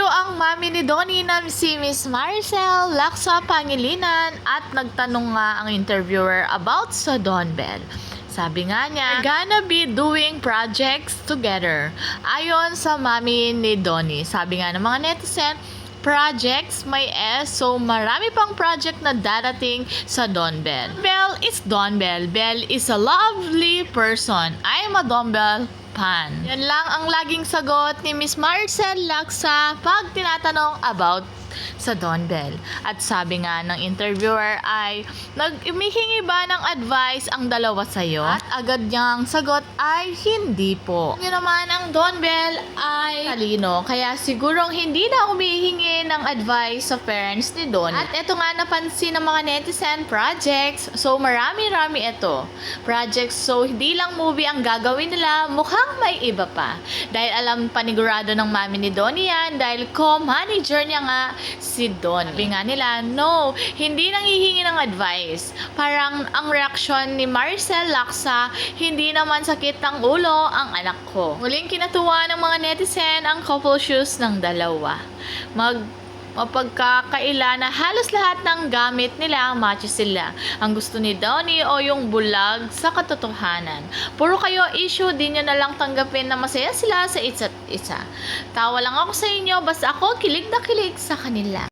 Nag-interview ang mami ni Donnie na si Miss Maricel Laksa Pangilinan at nagtanong nga ang interviewer about sa Don Bell. Sabi nga niya, "We're gonna be doing projects together." Ayon sa mami ni Donnie, sabi nga ng mga netizen, projects may S, so marami pang project na darating sa Don Bell. Bell is Don Bell. Bell is a lovely person. I'm a Don Bell fan. Yan lang ang laging sagot ni Miss Maricel Laksa pag tinatanong about sa Don Bell. At sabi nga ng interviewer ay, "Humihingi ba ng advice ang dalawa sa'yo?" At agad niyang sagot ay, "Hindi po." Yun naman ang Don Bell ay talino, kaya sigurong hindi na humihingi ng advice sa parents ni Donnie. At eto nga napansin ng mga netizen, projects. So marami-rami ito. Projects, so hindi lang movie ang gagawin nila, mukhang may iba pa. Dahil alam panigurado ng mami ni Donnie yan, dahil co-manager niya nga si Don. Sabi nga nila, no, hindi nanghihingi ng advice. Parang ang reaksyon ni Maricel Laksa, hindi naman sakit ng ulo ang anak ko. Muling kinatuwa ng mga netizen ang couple shoes ng dalawa. Mapagkakaila na halos lahat ng gamit nila match sila. Ang gusto ni Donnie o yung bulag sa katotohanan. Puro kayo issue, din nyo na lang tanggapin na masaya sila sa isa't isa. Tawa lang ako sa inyo, basta ako kilig na kilig sa kanila.